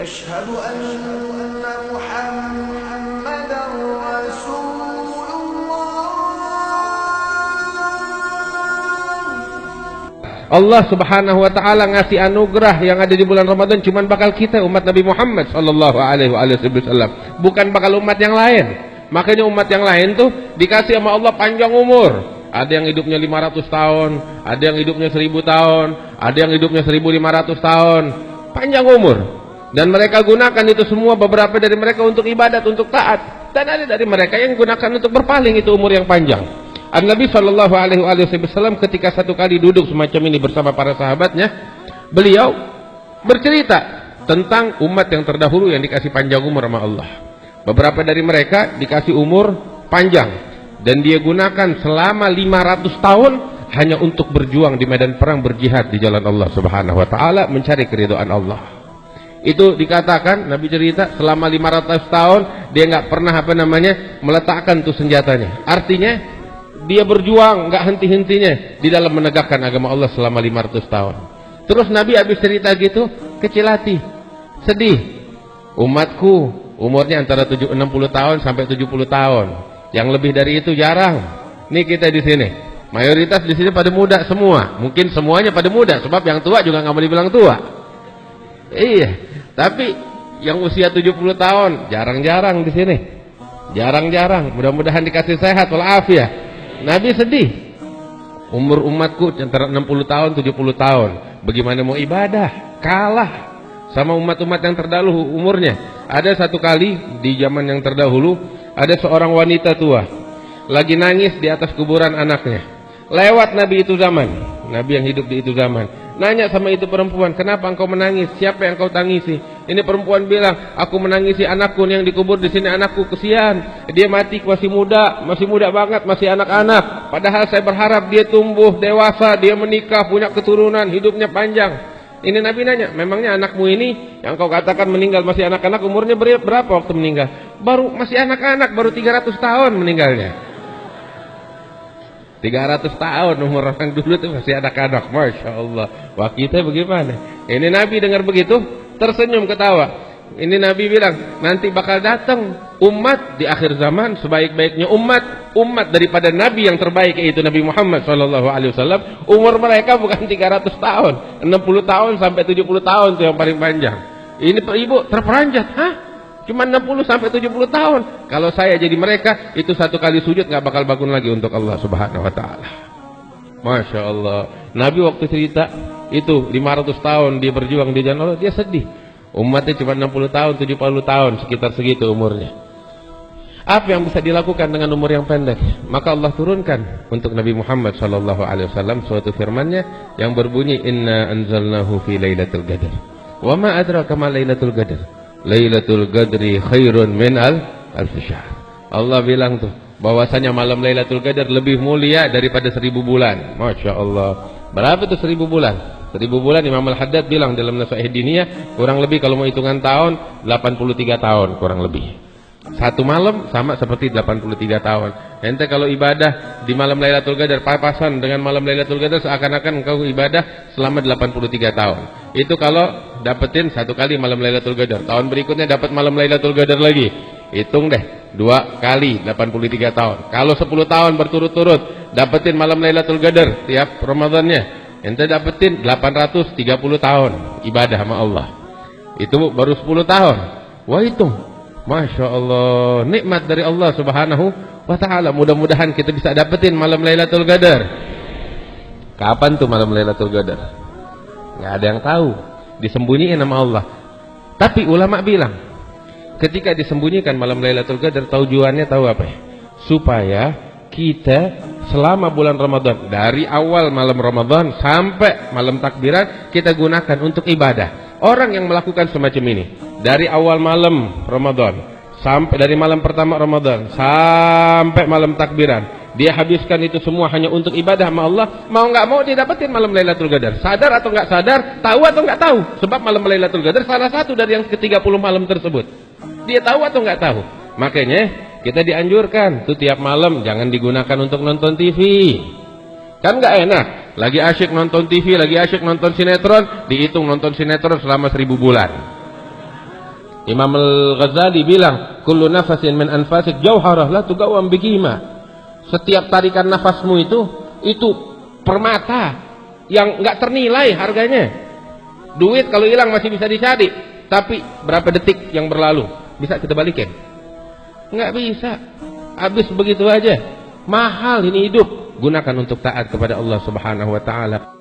أشهد أن محمدا رسول Allah Subhanahu wa taala ngasih anugerah yang ada di bulan Ramadan cuman bakal kita umat Nabi Muhammad sallallahu alaihi wasallam, bukan bakal umat yang lain. Makanya umat yang lain tuh dikasih sama Allah panjang umur. Ada yang hidupnya 500 tahun, ada yang hidupnya 1000 tahun, ada yang hidupnya 1500 tahun. Panjang umur. Dan mereka gunakan itu semua, beberapa dari mereka untuk ibadat, untuk taat. Dan ada dari mereka yang gunakan untuk berpaling itu umur yang panjang. Nabi Shallallahu Alaihi Wasallam ketika satu kali duduk semacam ini bersama para sahabatnya, beliau bercerita tentang umat yang terdahulu yang dikasih panjang umur sama Allah. Beberapa dari mereka dikasih umur panjang dan dia gunakan selama 500 tahun hanya untuk berjuang di medan perang, berjihad di jalan Allah Subhanahu Wa Taala, mencari keridhaan Allah. Itu dikatakan, Nabi cerita selama 500 tahun dia nggak pernah meletakkan tuh senjatanya. Artinya dia berjuang nggak henti-hentinya di dalam menegakkan agama Allah selama 500 tahun. Terus Nabi habis cerita gitu, kecil hati, sedih. Umatku umurnya antara 60 tahun sampai 70 tahun. Yang lebih dari itu jarang. Nih kita di sini, mayoritas di sini pada muda semua. Mungkin semuanya pada muda, sebab yang tua juga nggak boleh bilang tua. Iya, tapi yang usia 70 tahun jarang-jarang di sini. Jarang-jarang. Mudah-mudahan dikasih sehat walafiat. Nabi sedih. Umur umatku antara 60 tahun 70 tahun. Bagaimana mau ibadah? Kalah sama umat-umat yang terdahulu umurnya. Ada satu kali di zaman yang terdahulu, ada seorang wanita tua lagi nangis di atas kuburan anaknya. Lewat Nabi itu zaman, Nabi yang hidup di itu zaman, nanya sama itu perempuan, kenapa engkau menangis? Siapa yang kau tangisi? Ini perempuan bilang, aku menangisi anakku yang dikubur di sini, anakku kesian. Dia mati masih muda banget, masih anak-anak. Padahal saya berharap dia tumbuh dewasa, dia menikah, punya keturunan, hidupnya panjang. Ini Nabi nanya, memangnya anakmu ini yang kau katakan meninggal masih anak-anak, umurnya berapa waktu meninggal? Baru masih anak-anak, baru 300 tahun meninggalnya. 300 tahun umur orang dulu itu masih anak-anak, Masya Allah. Wah, kita bagaimana? Ini Nabi dengar begitu tersenyum ketawa. Ini Nabi bilang, nanti bakal datang umat di akhir zaman sebaik-baiknya umat daripada Nabi yang terbaik, yaitu Nabi Muhammad SAW. Umur mereka bukan 300 tahun, 60 tahun sampai 70 tahun itu yang paling panjang. Ini ibu terperanjat, hah? Cuma 60 sampai 70 tahun. Kalau saya jadi mereka, itu satu kali sujud nggak bakal bangun lagi untuk Allah Subhanahu Wa Taala. Masya Allah. Nabi waktu cerita itu 500 tahun dia berjuang di jalan Allah, dia sedih. Umatnya cuma 60 tahun, 70 tahun, sekitar segitu umurnya. Apa yang bisa dilakukan dengan umur yang pendek? Maka Allah turunkan untuk Nabi Muhammad SAW suatu firman-Nya yang berbunyi, Inna anzalnahu fi lailatul qadar. Wa ma adraka ma lailatul qadar. Lailatul Qadri khairun min alf syahr. Allah bilang tuh bahwasanya malam Lailatul Qadar lebih mulia daripada 1000 bulan. Masya Allah. Berapa tuh 1000 bulan? 1000 bulan Imam Al-Haddad bilang dalam Nasaih Diniyah, kurang lebih kalau mau hitungan tahun 83 tahun kurang lebih. Satu malam sama seperti 83 tahun. Ente kalau ibadah di malam Lailatul Qadar papasan dengan malam Lailatul Qadar, seakan-akan engkau ibadah selama 83 tahun. Itu kalau dapetin satu kali malam Lailatul Qadar. Tahun berikutnya dapat malam Lailatul Qadar lagi. Hitung deh, 2 kali 83 tahun. Kalau 10 tahun berturut-turut dapetin malam Lailatul Qadar tiap Ramadannya, ente dapetin 830 tahun ibadah sama Allah. Itu baru 10 tahun. Wah, hitung. Masya Allah, nikmat dari Allah Subhanahu Wa Ta'ala. Mudah-mudahan kita bisa dapetin malam Lailatul Qadar. Kapan tuh malam Lailatul Qadar? Nggak ada yang tahu. Disembunyiin sama Allah. Tapi ulama bilang, ketika disembunyikan malam Lailatul Qadar, tujuannya tahu apa ya? Supaya kita selama bulan Ramadan, dari awal malam Ramadan sampai malam takbiran, kita gunakan untuk ibadah. Orang yang melakukan semacam ini dari awal malam Ramadan sampai dari malam pertama Ramadan sampai malam takbiran, dia habiskan itu semua hanya untuk ibadah sama Allah, mau nggak mau dia dapetin malam Lailatul Qadar. Sadar atau nggak sadar, tahu atau nggak tahu, sebab malam Lailatul Qadar salah satu dari yang ke-30 malam tersebut. Dia tahu atau nggak tahu. Makanya kita dianjurkan tuh tiap malam jangan digunakan untuk nonton TV. Kan nggak enak, lagi asyik nonton TV, lagi asyik nonton sinetron, dihitung nonton sinetron selama 1000 bulan. Imam Al-Ghazali bilang, kullu nafasin min anfasik jauharah la tugawam bikima. Setiap tarikan nafasmu itu permata yang nggak ternilai harganya. Duit kalau hilang masih bisa dicari, tapi berapa detik yang berlalu bisa kita balikin? Nggak bisa. Habis begitu aja. Mahal ini hidup. Gunakan untuk taat kepada Allah Subhanahu wa taala.